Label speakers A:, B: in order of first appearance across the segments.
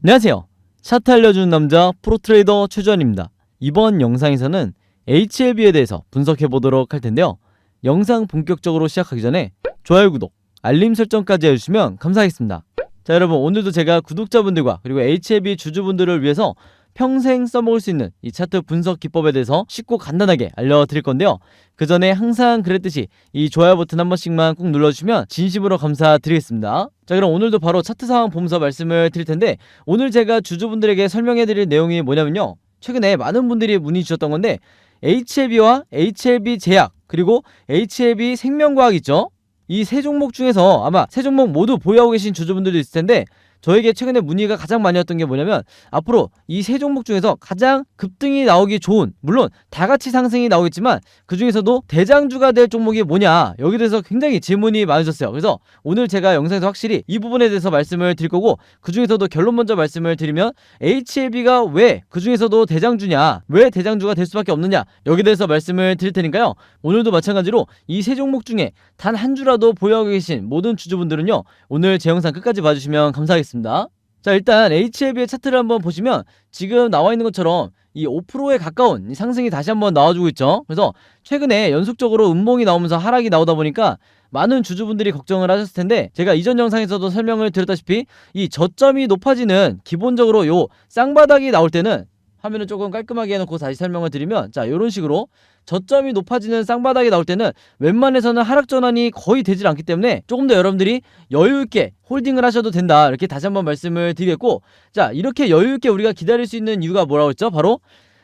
A: 안녕하세요. 차트 알려주는 남자 프로트레이더 최주환입니다. 이번 영상에서는 HLB에 대해서 분석해보도록 할 텐데요. 영상 본격적으로 시작하기 전에 좋아요, 구독, 알림 설정까지 해주시면 감사하겠습니다. 자, 여러분, 오늘도 제가 구독자분들과 그리고 HLB 주주분들을 위해서 평생 써먹을 수 있는 이 차트 분석 기법에 대해서 쉽고 간단하게 알려드릴 건데요. 그 전에 항상 그랬듯이 이 좋아요 버튼 한 번씩만 꾹 눌러주시면 진심으로 감사드리겠습니다. 자, 그럼 오늘도 바로 차트 상황 보면서 말씀을 드릴 텐데, 오늘 제가 주주분들에게 설명해드릴 내용이 뭐냐면요, 최근에 많은 분들이 문의 주셨던 건데, HLB와 HLB 제약 그리고 HLB 생명과학 있죠? 이 세 종목 중에서 아마 세 종목 모두 보유하고 계신 주주분들도 있을 텐데, 저에게 최근에 문의가 가장 많이 왔던 게 뭐냐면, 앞으로 이 세 종목 중에서 가장 급등이 나오기 좋은, 물론 다같이 상승이 나오겠지만 그 중에서도 대장주가 될 종목이 뭐냐, 여기에 대해서 굉장히 질문이 많으셨어요. 그래서 오늘 제가 영상에서 확실히 이 부분에 대해서 말씀을 드릴 거고, 그 중에서도 결론 먼저 말씀을 드리면 HLB가 왜 그 중에서도 대장주냐, 왜 대장주가 될 수밖에 없느냐, 여기에 대해서 말씀을 드릴 테니까요. 오늘도 마찬가지로 이 세 종목 중에 단 한 주라도 보유하고 계신 모든 주주분들은요, 오늘 제 영상 끝까지 봐주시면 감사하겠습니다. 자, 일단 HLB의 차트를 한번 보시면 지금 나와 있는 것처럼 이 5%에 가까운 상승이 다시 한번 나와주고 있죠. 그래서 최근에 연속적으로 음봉이 나오면서 하락이 나오다 보니까 많은 주주분들이 걱정을 하셨을 텐데, 제가 이전 영상에서도 설명을 드렸다시피 이 저점이 높아지는, 기본적으로 요 쌍바닥이 나올 때는, 화면을 조금 깔끔하게 해놓고 다시 설명을 드리면, 자, 요런 식으로 저점이 높아지는 쌍바닥이 나올 때는 웬만해서는 하락 전환이 거의 되질 않기 때문에 조금 더 여러분들이 여유있게 홀딩을 하셔도 된다, 이렇게 다시 한번 말씀을 드리겠고, 자, 이렇게 여유있게 우리가 기다릴 수 있는 이유가 뭐라고 했죠? 바로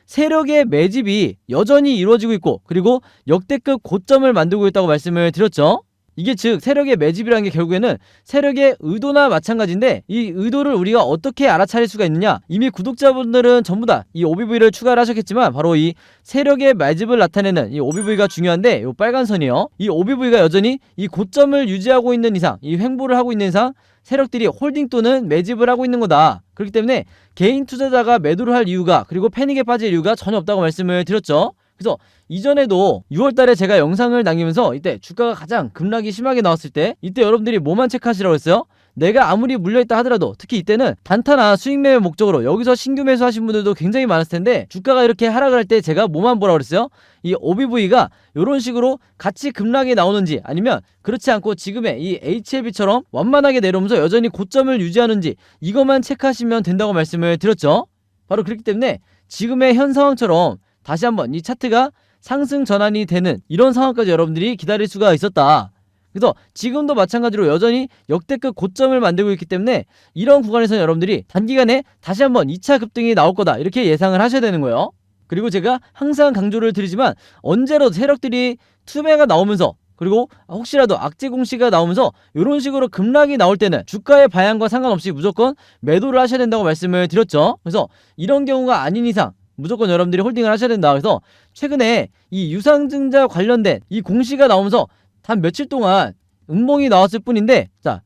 A: 세력의 매집이 여전히 이루어지고 있고, 그리고 역대급 고점을 만들고 있다고 말씀을 드렸죠. 이게 즉 세력의 매집이라는 게 결국에는 세력의 의도나 마찬가지인데, 이 의도를 우리가 어떻게 알아차릴 수가 있느냐, 이미 구독자분들은 전부 다 이 OBV를 추가를 하셨겠지만, 바로 이 세력의 매집을 나타내는 이 OBV가 중요한데, 이 빨간 선이요, 이 OBV가 여전히 이 고점을 유지하고 있는 이상, 이 횡보를 하고 있는 이상 세력들이 홀딩 또는 매집을 하고 있는 거다. 그렇기 때문에 개인 투자자가 매도를 할 이유가, 그리고 패닉에 빠질 이유가 전혀 없다고 말씀을 드렸죠. 그래서 이전에도 6월달에 제가 영상을 남기면서 이때 주가가 가장 급락이 심하게 나왔을 때, 이때 여러분들이 뭐만 체크하시라고 했어요? 내가 아무리 물려있다 하더라도, 특히 이때는 단타나 수익 매매 목적으로 여기서 신규 매수 하신 분들도 굉장히 많았을 텐데, 주가가 이렇게 하락을 할 때 제가 뭐만 보라고 그랬어요? 이 OBV가 이런 식으로 같이 급락이 나오는지, 아니면 그렇지 않고 지금의 이 HLB처럼 완만하게 내려오면서 여전히 고점을 유지하는지, 이것만 체크하시면 된다고 말씀을 드렸죠. 바로 그렇기 때문에 지금의 현 상황처럼 다시 한번 이 차트가 상승 전환이 되는 이런 상황까지 여러분들이 기다릴 수가 있었다. 그래서 지금도 마찬가지로 여전히 역대급 고점을 만들고 있기 때문에 이런 구간에서 여러분들이 단기간에 다시 한번 2차 급등이 나올 거다, 이렇게 예상을 하셔야 되는 거예요. 그리고 제가 항상 강조를 드리지만, 언제라도 세력들이 투매가 나오면서, 그리고 혹시라도 악재 공시가 나오면서 이런 식으로 급락이 나올 때는 주가의 방향과 상관없이 무조건 매도를 하셔야 된다고 말씀을 드렸죠. 그래서 이런 경우가 아닌 이상 무조건 여러분들이 홀딩을 하셔야 된다. 그래서 최근에 이 유상증자 관련된 이 공시가 나오면서 단 며칠 동안 음봉이 나왔을 뿐인데, 자,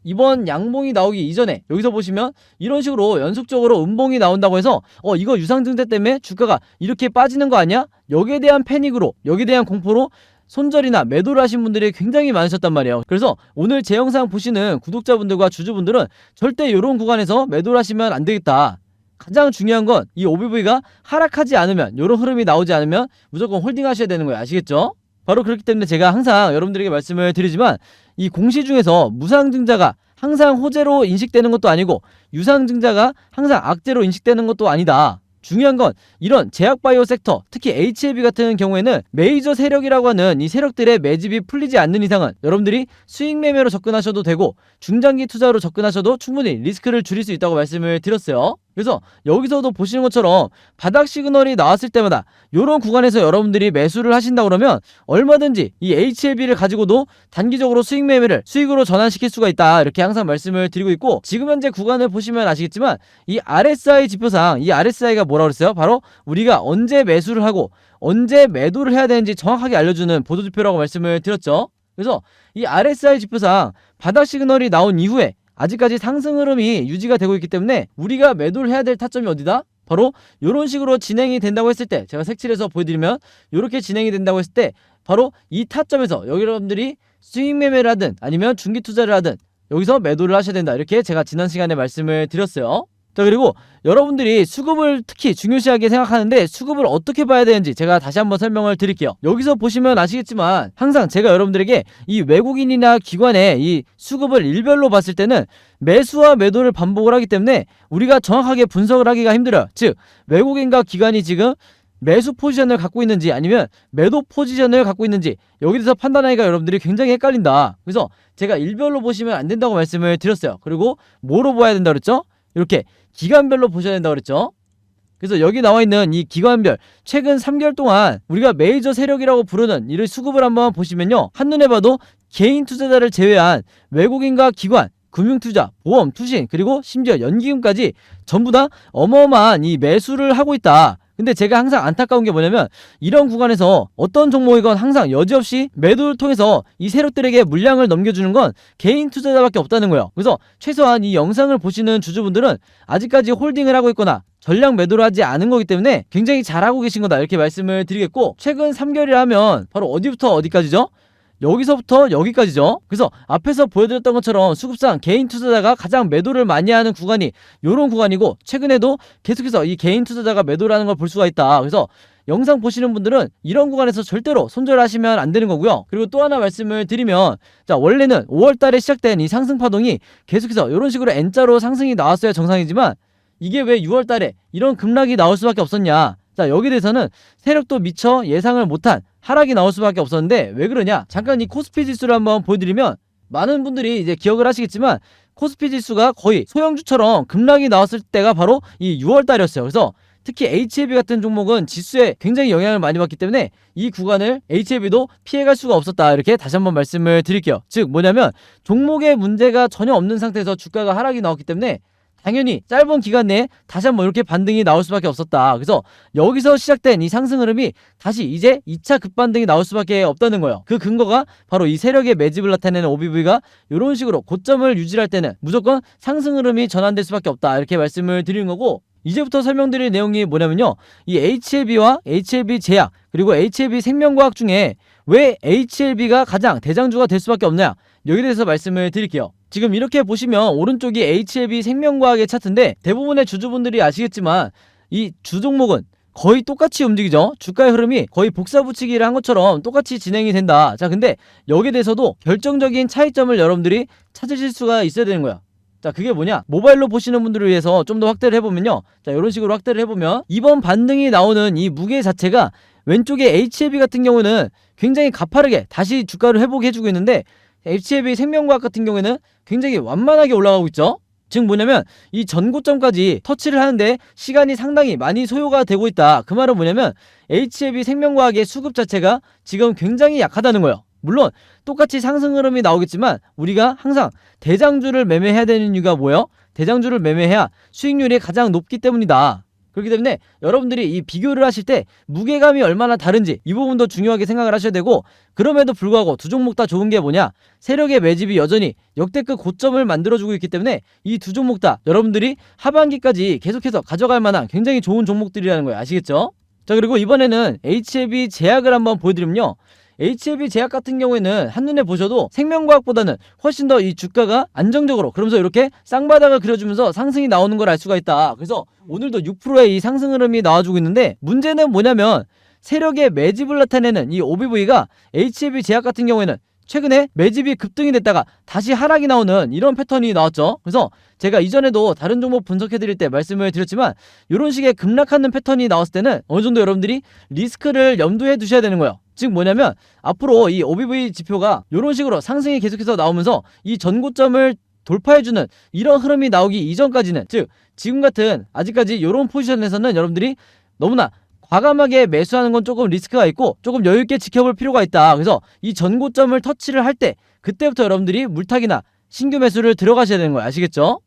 A: 이번 양봉이 나오기 이전에 여기서 보시면 이런 식으로 연속적으로 음봉이 나온다고 해서 이거 유상증자 때문에 주가가 이렇게 빠지는 거 아니야? 여기에 대한 패닉으로, 여기에 대한 공포로 손절이나 매도를 하신 분들이 굉장히 많으셨단 말이에요. 그래서 오늘 제 영상 보시는 구독자분들과 주주분들은 절대 이런 구간에서 매도를 하시면 안 되겠다. 가장 중요한 건 이 OBV가 하락하지 않으면, 이런 흐름이 나오지 않으면 무조건 홀딩 하셔야 되는 거예요. 아시겠죠? 바로 그렇기 때문에 제가 항상 여러분들에게 말씀을 드리지만, 이 공시 중에서 무상증자가 항상 호재로 인식되는 것도 아니고 유상증자가 항상 악재로 인식되는 것도 아니다. 중요한 건 이런 제약바이오 섹터, 특히 HLB 같은 경우에는 메이저 세력이라고 하는 이 세력들의 매집이 풀리지 않는 이상은 여러분들이 수익 매매로 접근하셔도 되고 중장기 투자로 접근하셔도 충분히 리스크를 줄일 수 있다고 말씀을 드렸어요. 그래서 여기서도 보시는 것처럼 바닥 시그널이 나왔을 때마다 이런 구간에서 여러분들이 매수를 하신다 그러면 얼마든지 이 HLB를 가지고도 단기적으로 수익 매매를 수익으로 전환시킬 수가 있다, 이렇게 항상 말씀을 드리고 있고, 지금 현재 구간을 보시면 아시겠지만 이 RSI 지표상, 이 RSI가 뭐라고 그랬어요? 바로 우리가 언제 매수를 하고 언제 매도를 해야 되는지 정확하게 알려주는 보도지표라고 말씀을 드렸죠. 그래서 이 RSI 지표상 바닥 시그널이 나온 이후에 아직까지 상승 흐름이 유지가 되고 있기 때문에 우리가 매도를 해야 될 타점이 어디다? 바로 이런 식으로 진행이 된다고 했을 때, 제가 색칠해서 보여드리면 이렇게 진행이 된다고 했을 때 바로 이 타점에서 여러분들이 수익 매매를 하든 아니면 중기 투자를 하든 여기서 매도를 하셔야 된다, 이렇게 제가 지난 시간에 말씀을 드렸어요. 자, 그리고 여러분들이 수급을 특히 중요시하게 생각하는데 수급을 어떻게 봐야 되는지 제가 다시 한번 설명을 드릴게요. 여기서 보시면 아시겠지만 항상 제가 여러분들에게 이 외국인이나 기관의 이 수급을 일별로 봤을 때는 매수와 매도를 반복을 하기 때문에 우리가 정확하게 분석을 하기가 힘들어요. 즉 외국인과 기관이 지금 매수 포지션을 갖고 있는지 아니면 매도 포지션을 갖고 있는지 여기 대해서 판단하기가 여러분들이 굉장히 헷갈린다. 그래서 제가 일별로 보시면 안 된다고 말씀을 드렸어요. 그리고 뭐로 봐야 된다 그랬죠? 이렇게 기간별로 보셔야 된다고 그랬죠. 그래서 여기 나와 있는 이 기간별 최근 3개월 동안 우리가 메이저 세력이라고 부르는 이를 수급을 한번 보시면요, 한눈에 봐도 개인 투자자를 제외한 외국인과 기관, 금융투자, 보험, 투신, 그리고 심지어 연기금까지 전부 다 어마어마한 이 매수를 하고 있다. 근데 제가 항상 안타까운 게 뭐냐면 이런 구간에서 어떤 종목이건 항상 여지없이 매도를 통해서 이 세력들에게 물량을 넘겨주는 건 개인 투자자밖에 없다는 거예요. 그래서 최소한 이 영상을 보시는 주주분들은 아직까지 홀딩을 하고 있거나 전량 매도를 하지 않은 거기 때문에 굉장히 잘하고 계신 거다 이렇게 말씀을 드리겠고, 최근 3개월이라 하면 바로 어디부터 어디까지죠? 여기서부터 여기까지죠. 그래서 앞에서 보여드렸던 것처럼 수급상 개인 투자자가 가장 매도를 많이 하는 구간이 요런 구간이고, 최근에도 계속해서 이 개인 투자자가 매도를 하는 걸 볼 수가 있다. 그래서 영상 보시는 분들은 이런 구간에서 절대로 손절하시면 안 되는 거고요. 그리고 또 하나 말씀을 드리면, 자, 원래는 5월달에 시작된 이 상승 파동이 계속해서 이런 식으로 N자로 상승이 나왔어야 정상이지만 이게 왜 6월달에 이런 급락이 나올 수밖에 없었냐. 자, 여기에 대해서는 세력도 미처 예상을 못한 하락이 나올 수밖에 없었는데 왜 그러냐, 잠깐 이 코스피 지수를 한번 보여드리면 많은 분들이 이제 기억을 하시겠지만 코스피 지수가 거의 소형주처럼 급락이 나왔을 때가 바로 이 6월달이었어요. 그래서 특히 HLB 같은 종목은 지수에 굉장히 영향을 많이 받기 때문에 이 구간을 HLB도 피해갈 수가 없었다 이렇게 다시 한번 말씀을 드릴게요. 즉 뭐냐면 종목에 문제가 전혀 없는 상태에서 주가가 하락이 나왔기 때문에 당연히 짧은 기간 내에 다시 한번 이렇게 반등이 나올 수밖에 없었다. 그래서 여기서 시작된 이 상승 흐름이 다시 이제 2차 급반등이 나올 수밖에 없다는 거예요. 그 근거가 바로 이 세력의 매집을 나타내는 OBV가 이런 식으로 고점을 유지할 때는 무조건 상승 흐름이 전환될 수밖에 없다 이렇게 말씀을 드리는 거고, 이제부터 설명드릴 내용이 뭐냐면요, 이 HLB와 HLB 제약 그리고 HLB 생명과학 중에 왜 HLB가 가장 대장주가 될 수밖에 없냐, 여기에 대해서 말씀을 드릴게요. 지금 이렇게 보시면 오른쪽이 HLB 생명과학의 차트인데 대부분의 주주분들이 아시겠지만 이 주종목은 거의 똑같이 움직이죠. 주가의 흐름이 거의 복사붙이기를 한 것처럼 똑같이 진행이 된다. 자, 근데 여기에 대해서도 결정적인 차이점을 여러분들이 찾으실 수가 있어야 되는 거야. 자, 그게 뭐냐, 모바일로 보시는 분들을 위해서 좀 더 확대를 해보면요, 자, 이런 식으로 확대를 해보면 이번 반등이 나오는 이 무게 자체가 왼쪽에 HLB 같은 경우는 굉장히 가파르게 다시 주가를 회복해 주고 있는데 HLB 생명과학 같은 경우에는 굉장히 완만하게 올라가고 있죠. 즉 뭐냐면 이 전고점까지 터치를 하는데 시간이 상당히 많이 소요가 되고 있다. 그 말은 뭐냐면 HLB 생명과학의 수급 자체가 지금 굉장히 약하다는 거예요. 물론 똑같이 상승 흐름이 나오겠지만 우리가 항상 대장주를 매매해야 되는 이유가 뭐예요? 대장주를 매매해야 수익률이 가장 높기 때문이다. 그렇기 때문에 여러분들이 이 비교를 하실 때 무게감이 얼마나 다른지 이 부분도 중요하게 생각을 하셔야 되고, 그럼에도 불구하고 두 종목 다 좋은 게 뭐냐, 세력의 매집이 여전히 역대급 고점을 만들어주고 있기 때문에 이 두 종목 다 여러분들이 하반기까지 계속해서 가져갈 만한 굉장히 좋은 종목들이라는 거예요. 아시겠죠? 자, 그리고 이번에는 HLB 제약을 한번 보여드리면요, HLB 제약 같은 경우에는 한눈에 보셔도 생명과학보다는 훨씬 더 이 주가가 안정적으로, 그러면서 이렇게 쌍바닥을 그려주면서 상승이 나오는 걸 알 수가 있다. 그래서 오늘도 6%의 이 상승 흐름이 나와주고 있는데, 문제는 뭐냐면 세력의 매집을 나타내는 이 OBV가 HLB 제약 같은 경우에는 최근에 매집이 급등이 됐다가 다시 하락이 나오는 이런 패턴이 나왔죠. 그래서 제가 이전에도 다른 종목 분석해드릴 때 말씀을 드렸지만 이런 식의 급락하는 패턴이 나왔을 때는 어느 정도 여러분들이 리스크를 염두에 두셔야 되는 거예요. 즉 뭐냐면 앞으로 이 OBV 지표가 이런 식으로 상승이 계속해서 나오면서 이 전고점을 돌파해주는 이런 흐름이 나오기 이전까지는, 즉 지금 같은 아직까지 이런 포지션에서는 여러분들이 너무나 과감하게 매수하는 건 조금 리스크가 있고 조금 여유있게 지켜볼 필요가 있다. 그래서 이 전고점을 터치를 할 때 그때부터 여러분들이 물타기나 신규 매수를 들어가셔야 되는 거예요. 아시겠죠?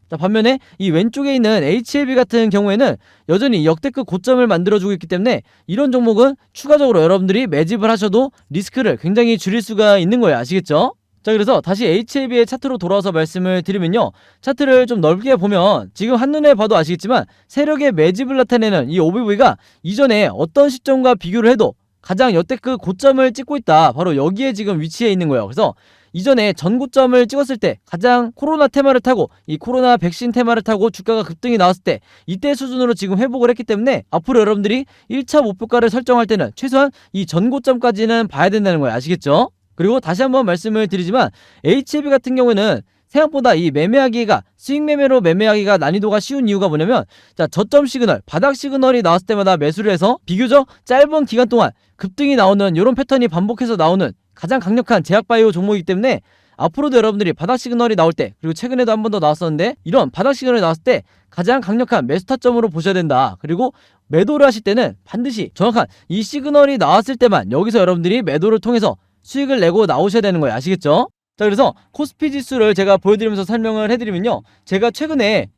A: 자, 반면에 이 왼쪽에 있는 HLB 같은 경우에는 여전히 역대급 고점을 만들어주고 있기 때문에 이런 종목은 추가적으로 여러분들이 매집을 하셔도 리스크를 굉장히 줄일 수가 있는 거예요. 아시겠죠? 자, 그래서 다시 HLB의 차트로 돌아와서 말씀을 드리면요, 차트를 좀 넓게 보면 지금 한눈에 봐도 아시겠지만 세력의 매집을 나타내는 이 OBV가 이전에 어떤 시점과 비교를 해도 가장 역대급 고점을 찍고 있다. 바로 여기에 지금 위치해 있는 거예요. 그래서 이전에 전고점을 찍었을 때 가장 코로나 테마를 타고 이 코로나 백신 테마를 타고 주가가 급등이 나왔을 때 이때 수준으로 지금 회복을 했기 때문에 앞으로 여러분들이 1차 목표가를 설정할 때는 최소한 이 전고점까지는 봐야 된다는 거예요. 아시겠죠? 그리고 다시 한번 말씀을 드리지만 HLB 같은 경우에는 생각보다 이 매매하기가 스윙 매매로 매매하기가 난이도가 쉬운 이유가 뭐냐면 자, 저점 시그널, 바닥 시그널이 나왔을 때마다 매수를 해서 비교적 짧은 기간 동안 급등이 나오는 이런 패턴이 반복해서 나오는 가장 강력한 제약바이오 종목이기 때문에 앞으로도 여러분들이 바닥 시그널이 나올 때, 그리고 최근에도 한 번 더 나왔었는데 이런 바닥 시그널이 나왔을 때 가장 강력한 매수 타점으로 보셔야 된다. 그리고 매도를 하실 때는 반드시 정확한 이 시그널이 나왔을 때만 여기서 여러분들이 매도를 통해서 수익을 내고 나오셔야 되는 거예요. 아시겠죠? 자, 그래서 코스피 지수를 제가 보여드리면서 설명을 해드리면요, 제가 최근에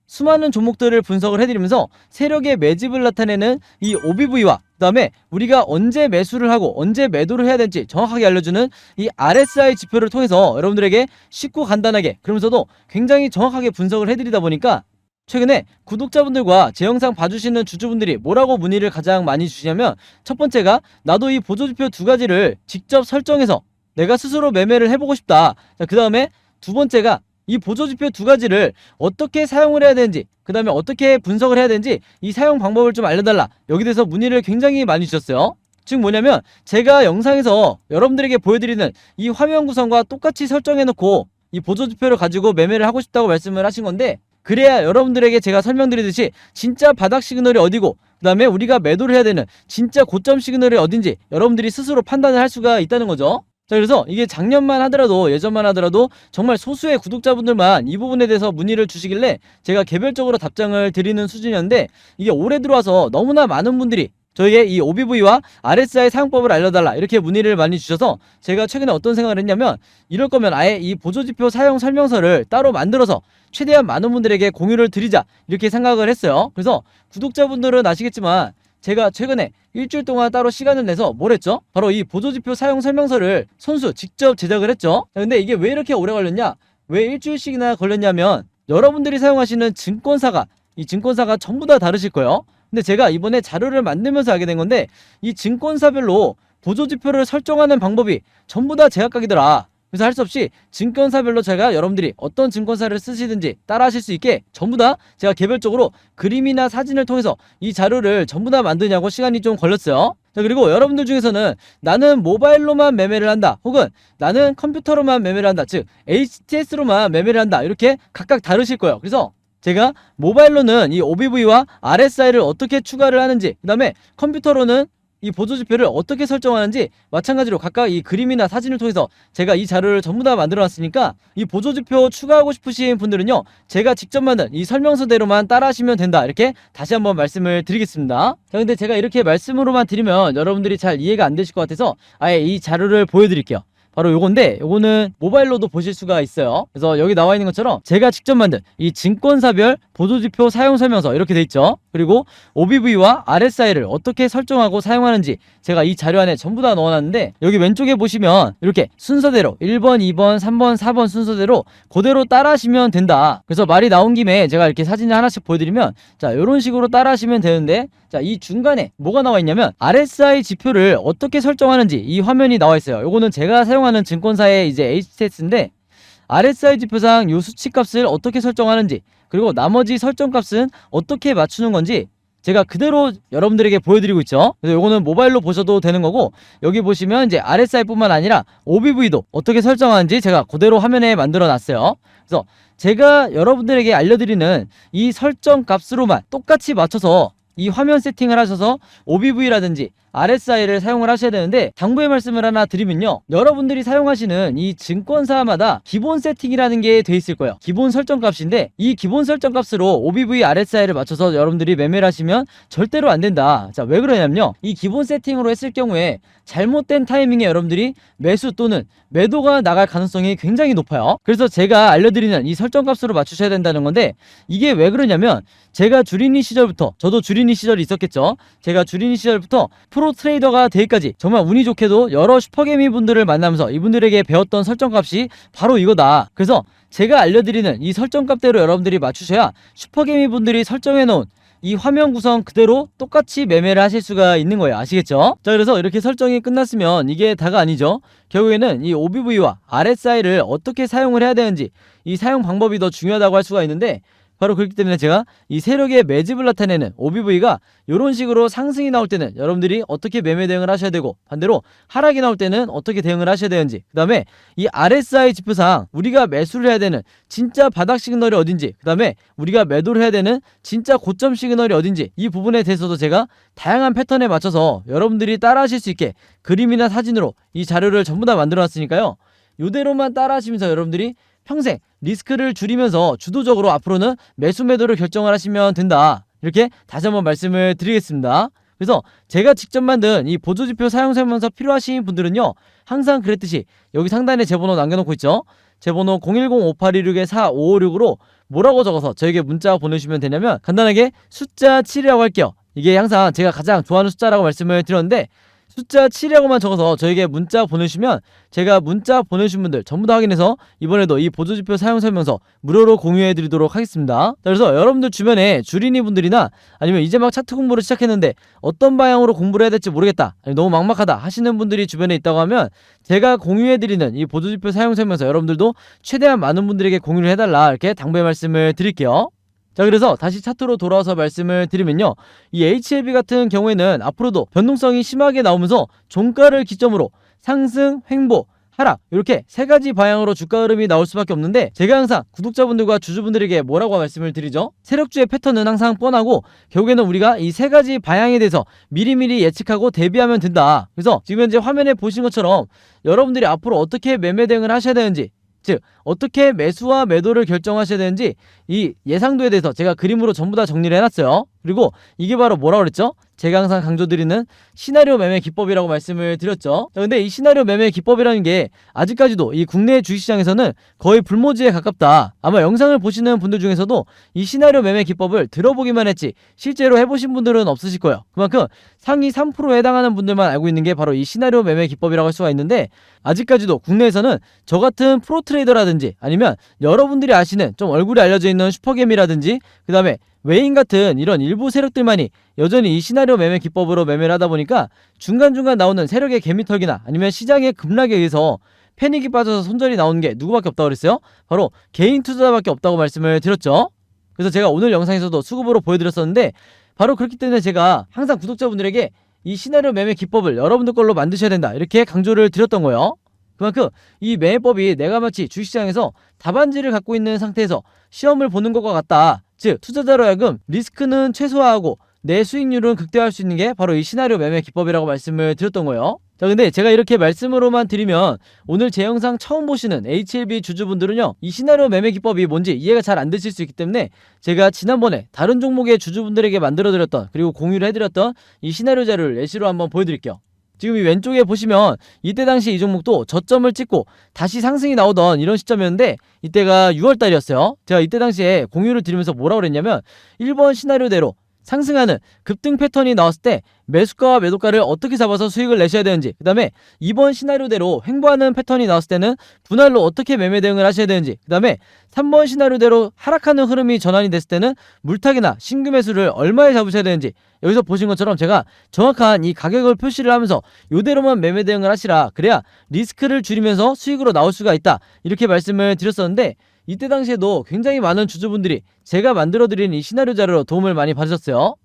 A: 수많은 종목들을 분석을 해드리면서 세력의 매집을 나타내는 이 OBV와 그 다음에 우리가 언제 매수를 하고 언제 매도를 해야 될지 정확하게 알려주는 이 RSI 지표를 통해서 여러분들에게 쉽고 간단하게, 그러면서도 굉장히 정확하게 분석을 해드리다 보니까 최근에 구독자분들과 제 영상 봐주시는 주주분들이 뭐라고 문의를 가장 많이 주시냐면, 첫 번째가 나도 이 보조지표 두 가지를 직접 설정해서 내가 스스로 매매를 해보고 싶다. 자, 그 다음에 두 번째가 이 보조지표 두 가지를 어떻게 사용을 해야 되는지, 그 다음에 어떻게 분석을 해야 되는지 이 사용 방법을 좀 알려달라. 여기 대해서 문의를 굉장히 많이 주셨어요. 즉 뭐냐면 제가 영상에서 여러분들에게 보여드리는 이 화면 구성과 똑같이 설정해놓고 이 보조지표를 가지고 매매를 하고 싶다고 말씀을 하신 건데, 그래야 여러분들에게 제가 설명드리듯이 진짜 바닥 시그널이 어디고 그 다음에 우리가 매도를 해야 되는 진짜 고점 시그널이 어딘지 여러분들이 스스로 판단을 할 수가 있다는 거죠. 자, 그래서 이게 작년만 하더라도, 예전만 하더라도 정말 소수의 구독자분들만 이 부분에 대해서 문의를 주시길래 제가 개별적으로 답장을 드리는 수준이었는데, 이게 올해 들어와서 너무나 많은 분들이 저에게 이 OBV와 RSI 사용법을 알려달라 이렇게 문의를 많이 주셔서 제가 최근에 어떤 생각을 했냐면, 이럴 거면 아예 이 보조지표 사용 설명서를 따로 만들어서 최대한 많은 분들에게 공유를 드리자 이렇게 생각을 했어요. 그래서 구독자분들은 아시겠지만 제가 최근에 일주일 동안 따로 시간을 내서 뭘 했죠? 바로 이 보조지표 사용 설명서를 손수 직접 제작을 했죠. 근데 이게 왜 이렇게 오래 걸렸냐? 왜 일주일씩이나 걸렸냐면, 여러분들이 사용하시는 이 증권사가 전부 다 다르실 거예요. 근데 제가 이번에 자료를 만들면서 알게 된 건데, 이 증권사별로 보조지표를 설정하는 방법이 전부 다 제각각이더라. 그래서 할 수 없이 증권사별로 제가 여러분들이 어떤 증권사를 쓰시든지 따라 하실 수 있게 전부 다 제가 개별적으로 그림이나 사진을 통해서 이 자료를 전부 다 만드냐고 시간이 좀 걸렸어요. 자, 그리고 여러분들 중에서는 나는 모바일로만 매매를 한다, 혹은 나는 컴퓨터로만 매매를 한다, 즉 HTS로만 매매를 한다, 이렇게 각각 다르실 거예요. 그래서 제가 모바일로는 이 OBV와 RSI를 어떻게 추가를 하는지, 그 다음에 컴퓨터로는 이 보조지표를 어떻게 설정하는지 마찬가지로 각각 이 그림이나 사진을 통해서 제가 이 자료를 전부 다 만들어 놨으니까 이 보조지표 추가하고 싶으신 분들은요, 제가 직접 만든 이 설명서대로만 따라 하시면 된다, 이렇게 다시 한번 말씀을 드리겠습니다. 자, 근데 제가 이렇게 말씀으로만 드리면 여러분들이 잘 이해가 안 되실 것 같아서 아예 이 자료를 보여드릴게요. 바로 요건데, 요거는 모바일로도 보실 수가 있어요. 그래서 여기 나와 있는 것처럼 제가 직접 만든 이 증권사별 보조지표 사용 설명서 이렇게 돼 있죠. 그리고 OBV와 RSI를 어떻게 설정하고 사용하는지 제가 이 자료 안에 전부 다 넣어놨는데, 여기 왼쪽에 보시면 이렇게 순서대로 1번, 2번, 3번, 4번 순서대로 그대로 따라 하시면 된다. 그래서 말이 나온 김에 제가 이렇게 사진을 하나씩 보여드리면, 자, 이런 식으로 따라 하시면 되는데, 자, 이 중간에 뭐가 나와 있냐면 RSI 지표를 어떻게 설정하는지 이 화면이 나와 있어요. 요거는 제가 사용하는 증권사의 이제 HTS인데, RSI 지표상 요 수치값을 어떻게 설정하는지, 그리고 나머지 설정값은 어떻게 맞추는 건지 제가 그대로 여러분들에게 보여드리고 있죠. 그래서 요거는 모바일로 보셔도 되는 거고, 여기 보시면 이제 RSI 뿐만 아니라 OBV도 어떻게 설정하는지 제가 그대로 화면에 만들어 놨어요. 그래서 제가 여러분들에게 알려드리는 이 설정 값으로만 똑같이 맞춰서 이 화면 세팅을 하셔서 OBV라든지 RSI를 사용을 하셔야 되는데, 당부의 말씀을 하나 드리면요, 여러분들이 사용하시는 이 증권사마다 기본 세팅이라는 게 돼 있을 거예요. 기본 설정 값인데, 이 기본 설정 값으로 OBV, RSI를 맞춰서 여러분들이 매매를 하시면 절대로 안 된다. 자, 왜 그러냐면요, 이 기본 세팅으로 했을 경우에 잘못된 타이밍에 여러분들이 매수 또는 매도가 나갈 가능성이 굉장히 높아요. 그래서 제가 알려드리는 이 설정 값으로 맞추셔야 된다는 건데, 이게 왜 그러냐면, 제가 주린이 시절부터, 저도 주린이 시절이 있었겠죠. 제가 주린이 시절부터 프로 트레이더가 되기까지 정말 운이 좋게도 여러 슈퍼개미 분들을 만나면서 이분들에게 배웠던 설정값이 바로 이거다. 그래서 제가 알려드리는 이 설정값대로 여러분들이 맞추셔야 슈퍼개미 분들이 설정해놓은 이 화면 구성 그대로 똑같이 매매를 하실 수가 있는 거예요. 아시겠죠? 자, 그래서 이렇게 설정이 끝났으면 이게 다가 아니죠. 결국에는 이 OBV와 RSI를 어떻게 사용을 해야 되는지, 이 사용 방법이 더 중요하다고 할 수가 있는데, 바로 그렇기 때문에 제가 이 세력의 매집을 나타내는 OBV가 이런 식으로 상승이 나올 때는 여러분들이 어떻게 매매 대응을 하셔야 되고, 반대로 하락이 나올 때는 어떻게 대응을 하셔야 되는지, 그 다음에 이 RSI 지표상 우리가 매수를 해야 되는 진짜 바닥 시그널이 어딘지, 그 다음에 우리가 매도를 해야 되는 진짜 고점 시그널이 어딘지, 이 부분에 대해서도 제가 다양한 패턴에 맞춰서 여러분들이 따라 하실 수 있게 그림이나 사진으로 이 자료를 전부 다 만들어 놨으니까요, 이대로만 따라 하시면서 여러분들이 평생 리스크를 줄이면서 주도적으로 앞으로는 매수 매도를 결정을 하시면 된다, 이렇게 다시 한번 말씀을 드리겠습니다. 그래서 제가 직접 만든 이 보조지표 사용 설명서 필요하신 분들은요, 항상 그랬듯이 여기 상단에 제 번호 남겨놓고 있죠. 제 번호 010-5826-4556으로 뭐라고 적어서 저에게 문자 보내주시면 되냐면, 간단하게 숫자 7이라고 할게요. 이게 항상 제가 가장 좋아하는 숫자라고 말씀을 드렸는데, 숫자 7이라고만 적어서 저에게 문자 보내주시면 제가 문자 보내주신 분들 전부 다 확인해서 이번에도 이 보조지표 사용 설명서 무료로 공유해 드리도록 하겠습니다. 자, 그래서 여러분들 주변에 주린이 분들이나 아니면 이제 막 차트 공부를 시작했는데 어떤 방향으로 공부를 해야 될지 모르겠다, 아니 너무 막막하다 하시는 분들이 주변에 있다고 하면 제가 공유해 드리는 이 보조지표 사용 설명서 여러분들도 최대한 많은 분들에게 공유를 해달라, 이렇게 당부의 말씀을 드릴게요. 자, 그래서 다시 차트로 돌아와서 말씀을 드리면요, 이 HLB 같은 경우에는 앞으로도 변동성이 심하게 나오면서 종가를 기점으로 상승, 횡보, 하락, 이렇게 세 가지 방향으로 주가 흐름이 나올 수밖에 없는데, 제가 항상 구독자분들과 주주분들에게 뭐라고 말씀을 드리죠? 세력주의 패턴은 항상 뻔하고 결국에는 우리가 이 세 가지 방향에 대해서 미리미리 예측하고 대비하면 된다. 그래서 지금 현재 화면에 보신 것처럼 여러분들이 앞으로 어떻게 매매 대응을 하셔야 되는지, 즉 어떻게 매수와 매도를 결정하셔야 되는지 이 예상도에 대해서 제가 그림으로 전부 다 정리를 해놨어요. 그리고 이게 바로 뭐라고 그랬죠? 제가 항상 강조드리는 시나리오 매매 기법이라고 말씀을 드렸죠. 자, 근데 이 시나리오 매매 기법이라는 게 아직까지도 이 국내 주식시장에서는 거의 불모지에 가깝다. 아마 영상을 보시는 분들 중에서도 이 시나리오 매매 기법을 들어보기만 했지 실제로 해보신 분들은 없으실 거예요. 그만큼 상위 3%에 해당하는 분들만 알고 있는 게 바로 이 시나리오 매매 기법이라고 할 수가 있는데, 아직까지도 국내에서는 저 같은 프로트레이더라든지 아니면 여러분들이 아시는 좀 얼굴이 알려져 있는 슈퍼겜이라든지 그 다음에 외인 같은 이런 일부 세력들만이 여전히 이 시나리오 매매 기법으로 매매를 하다 보니까 중간중간 나오는 세력의 개미털기나 아니면 시장의 급락에 의해서 패닉이 빠져서 손절이 나오는 게 누구밖에 없다고 그랬어요? 바로 개인 투자자밖에 없다고 말씀을 드렸죠. 그래서 제가 오늘 영상에서도 수급으로 보여드렸었는데, 바로 그렇기 때문에 제가 항상 구독자분들에게 이 시나리오 매매 기법을 여러분들 걸로 만드셔야 된다, 이렇게 강조를 드렸던 거예요. 그만큼 이 매매법이 내가 마치 주식시장에서 답안지를 갖고 있는 상태에서 시험을 보는 것과 같다. 즉 투자자로 하여금 리스크는 최소화하고 내 수익률은 극대화할 수 있는 게 바로 이 시나리오 매매 기법이라고 말씀을 드렸던 거예요. 자, 근데 제가 이렇게 말씀으로만 드리면 오늘 제 영상 처음 보시는 HLB 주주분들은요, 이 시나리오 매매 기법이 뭔지 이해가 잘 안 되실 수 있기 때문에 제가 지난번에 다른 종목의 주주분들에게 만들어드렸던, 그리고 공유를 해드렸던 이 시나리오 자료를 예시로 한번 보여드릴게요. 지금 이 왼쪽에 보시면 이때 당시 이 종목도 저점을 찍고 다시 상승이 나오던 이런 시점이었는데, 이때가 6월달이었어요. 제가 이때 당시에 공유를 드리면서 뭐라고 그랬냐면, 1번 시나리오대로 상승하는 급등 패턴이 나왔을 때 매수가와 매도가를 어떻게 잡아서 수익을 내셔야 되는지, 그 다음에 2번 시나리오대로 횡보하는 패턴이 나왔을 때는 분할로 어떻게 매매 대응을 하셔야 되는지, 그 다음에 3번 시나리오대로 하락하는 흐름이 전환이 됐을 때는 물타기나 신규 매수를 얼마에 잡으셔야 되는지, 여기서 보신 것처럼 제가 정확한 이 가격을 표시를 하면서 이대로만 매매 대응을 하시라, 그래야 리스크를 줄이면서 수익으로 나올 수가 있다, 이렇게 말씀을 드렸었는데, 이때 당시에도 굉장히 많은 주주분들이 제가 만들어드린 이 시나리오 자료로 도움을 많이 받으셨어요.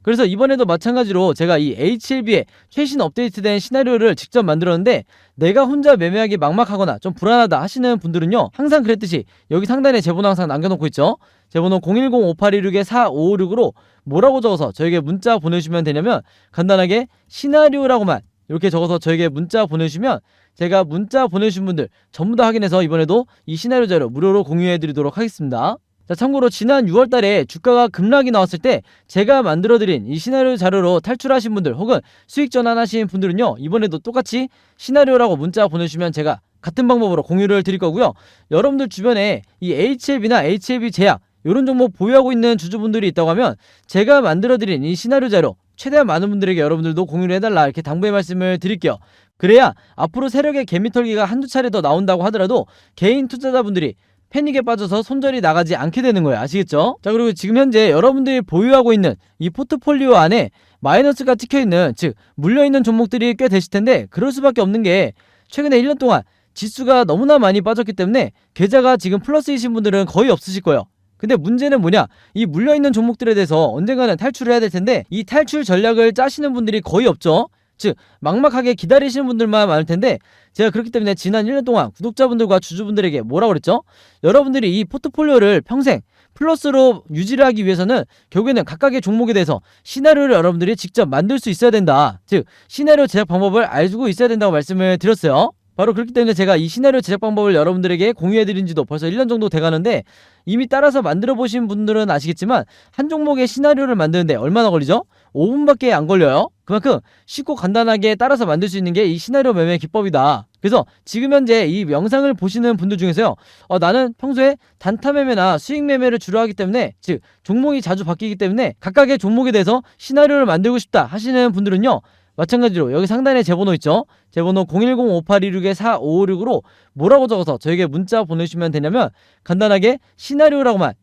A: 그래서 이번에도 마찬가지로 제가 이 HLB의 최신 업데이트된 시나리오를 직접 만들었는데, 내가 혼자 매매하기 막막하거나 좀 불안하다 하시는 분들은요, 항상 그랬듯이 여기 상단에 제 번호 항상 남겨놓고 있죠. 제 번호 010-5826-4556으로 뭐라고 적어서 저에게 문자 보내주시면 되냐면, 간단하게 시나리오라고만 이렇게 적어서 저에게 문자 보내주시면 제가 문자 보내주신 분들 전부 다 확인해서 이번에도 이 시나리오 자료 무료로 공유해드리도록 하겠습니다. 자, 참고로 지난 6월달에 주가가 급락이 나왔을 때 제가 만들어드린 이 시나리오 자료로 탈출하신 분들 혹은 수익 전환하신 분들은요, 이번에도 똑같이 시나리오라고 문자 보내주시면 제가 같은 방법으로 공유를 드릴 거고요. 여러분들 주변에 이 HLB나 HLB 제약 이런 종목 보유하고 있는 주주분들이 있다고 하면 제가 만들어드린 이 시나리오 자료 최대한 많은 분들에게 여러분들도 공유를 해달라, 이렇게 당부의 말씀을 드릴게요. 그래야 앞으로 세력의 개미털기가 한두 차례 더 나온다고 하더라도 개인 투자자분들이 패닉에 빠져서 손절이 나가지 않게 되는 거예요. 아시겠죠? 자, 그리고 지금 현재 여러분들이 보유하고 있는 이 포트폴리오 안에 마이너스가 찍혀있는, 즉 물려있는 종목들이 꽤 되실 텐데, 그럴 수밖에 없는 게 최근에 1년 동안 지수가 너무나 많이 빠졌기 때문에 계좌가 지금 플러스이신 분들은 거의 없으실 거예요. 근데 문제는 뭐냐, 이 물려있는 종목들에 대해서 언젠가는 탈출을 해야 될 텐데 이 탈출 전략을 짜시는 분들이 거의 없죠. 즉 막막하게 기다리시는 분들만 많을 텐데, 제가 그렇기 때문에 지난 1년 동안 구독자분들과 주주분들에게 뭐라고 그랬죠? 여러분들이 이 포트폴리오를 평생 플러스로 유지를 하기 위해서는 결국에는 각각의 종목에 대해서 시나리오를 여러분들이 직접 만들 수 있어야 된다. 즉 시나리오 제작 방법을 알고 있어야 된다고 말씀을 드렸어요. 바로 그렇기 때문에 제가 이 시나리오 제작 방법을 여러분들에게 공유해드린 지도 벌써 1년 정도 돼가는데, 이미 따라서 만들어 보신 분들은 아시겠지만 한 종목의 시나리오를 만드는데 얼마나 걸리죠? 5분밖에 안 걸려요. 그만큼 쉽고 간단하게 따라서 만들 수 있는 게 이 시나리오 매매 기법이다. 그래서 지금 현재 이 영상을 보시는 분들 중에서요, 나는 평소에 단타 매매나 수익 매매를 주로 하기 때문에, 즉 종목이 자주 바뀌기 때문에 각각의 종목에 대해서 시나리오를 만들고 싶다 하시는 분들은요, 마찬가지로 여기 상단에 제 번호 있죠? 제 번호 010-5826-4556으로 뭐라고 적어서 저에게 문자 보내주시면 되냐면, 간단하게 시나리오라고만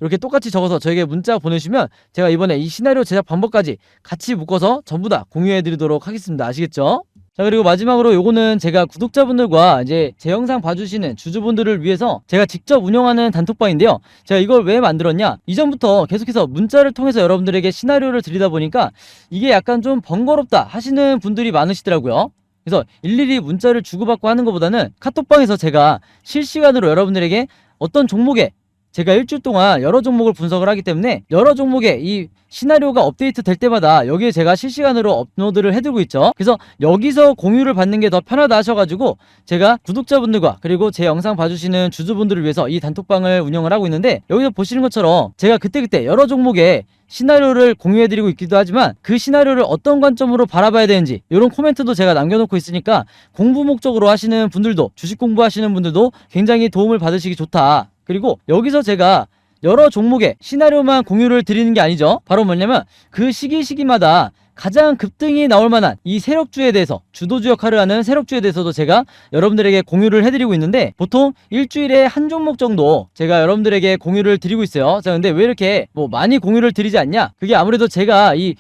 A: 이렇게 똑같이 적어서 저에게 문자 보내주시면 제가 이번에 이 시나리오 제작 방법까지 같이 묶어서 전부 다 공유해드리도록 하겠습니다. 아시겠죠? 자, 그리고 마지막으로 요거는 제가 구독자분들과 이제 제 영상 봐주시는 주주분들을 위해서 제가 직접 운영하는 단톡방인데요. 제가 이걸 왜 만들었냐, 이전부터 계속해서 문자를 통해서 여러분들에게 시나리오를 드리다 보니까 이게 약간 좀 번거롭다 하시는 분들이 많으시더라고요. 그래서 일일이 문자를 주고받고 하는 것보다는 카톡방에서 제가 실시간으로 여러분들에게 어떤 종목에, 제가 일주일 동안 여러 종목을 분석을 하기 때문에 여러 종목의 이 시나리오가 업데이트 될 때마다 여기에 제가 실시간으로 업로드를 해두고 있죠. 그래서 여기서 공유를 받는 게 더 편하다 하셔가지고 제가 구독자분들과 그리고 제 영상 봐주시는 주주분들을 위해서 이 단톡방을 운영을 하고 있는데, 여기서 보시는 것처럼 제가 그때그때 여러 종목의 시나리오를 공유해드리고 있기도 하지만 그 시나리오를 어떤 관점으로 바라봐야 되는지 이런 코멘트도 제가 남겨놓고 있으니까 공부 목적으로 하시는 분들도, 주식 공부하시는 분들도 굉장히 도움을 받으시기 좋다. 그리고 여기서 제가 여러 종목의 시나리오만 공유를 드리는 게 아니죠. 바로 뭐냐면 그 시기마다 가장 급등이 나올 만한 이 세력주에 대해서, 주도주 역할을 하는 세력주에 대해서도 제가 여러분들에게 공유를 해드리고 있는데, 보통 일주일에 한 종목 정도 제가 여러분들에게 공유를 드리고 있어요. 자, 근데 왜 이렇게 많이 공유를 드리지 않냐? 그게 아무래도 제가 이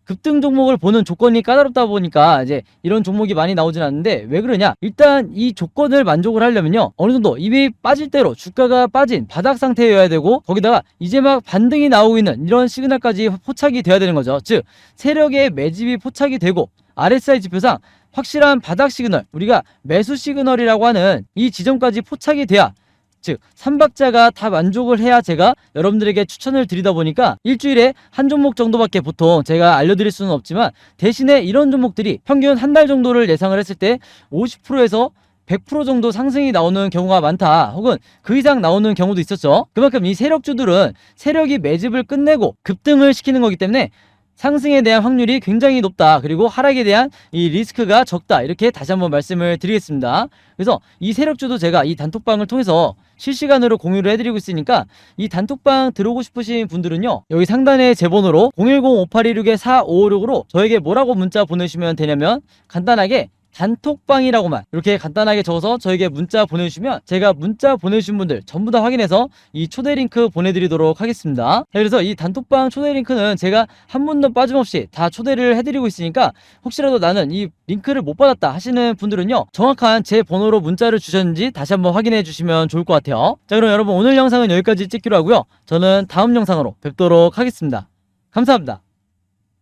A: 급등 종목을 보는 조건이 까다롭다 보니까 이제 이런 종목이 많이 나오진 않는데, 왜 그러냐, 일단 이 조건을 만족을 하려면요, 어느 정도 이미 빠질 대로 주가가 빠진 바닥 상태여야 되고, 거기다가 이제 막 반등이 나오고 있는 이런 시그널까지 포착이 돼야 되는 거죠. 즉 세력의 매집이 포착이 되고 RSI 지표상 확실한 바닥 시그널, 우리가 매수 시그널이라고 하는 이 지점까지 포착이 돼야, 즉 3박자가 다 만족을 해야 제가 여러분들에게 추천을 드리다 보니까 일주일에 한 종목 정도밖에 보통 제가 알려드릴 수는 없지만, 대신에 이런 종목들이 평균 한 달 정도를 예상을 했을 때 50%에서 100% 정도 상승이 나오는 경우가 많다, 혹은 그 이상 나오는 경우도 있었죠. 그만큼 이 세력주들은 세력이 매집을 끝내고 급등을 시키는 거기 때문에 상승에 대한 확률이 굉장히 높다, 그리고 하락에 대한 이 리스크가 적다, 이렇게 다시 한번 말씀을 드리겠습니다. 그래서 이 세력주도 제가 이 단톡방을 통해서 실시간으로 공유를 해드리고 있으니까, 이 단톡방 들어오고 싶으신 분들은요, 여기 상단에 제 번호로 010-5826-4556으로 저에게 뭐라고 문자 보내주시면 되냐면, 간단하게 단톡방이라고만 이렇게 간단하게 적어서 저에게 문자 보내주시면 제가 문자 보내주신 분들 전부 다 확인해서 이 초대 링크 보내드리도록 하겠습니다. 그래서 이 단톡방 초대 링크는 제가 한 분도 빠짐없이 다 초대를 해드리고 있으니까, 혹시라도 나는 이 링크를 못 받았다 하시는 분들은요, 정확한 제 번호로 문자를 주셨는지 다시 한번 확인해 주시면 좋을 것 같아요. 자, 그럼 여러분 오늘 영상은 여기까지 찍기로 하고요, 저는 다음 영상으로 뵙도록 하겠습니다. 감사합니다.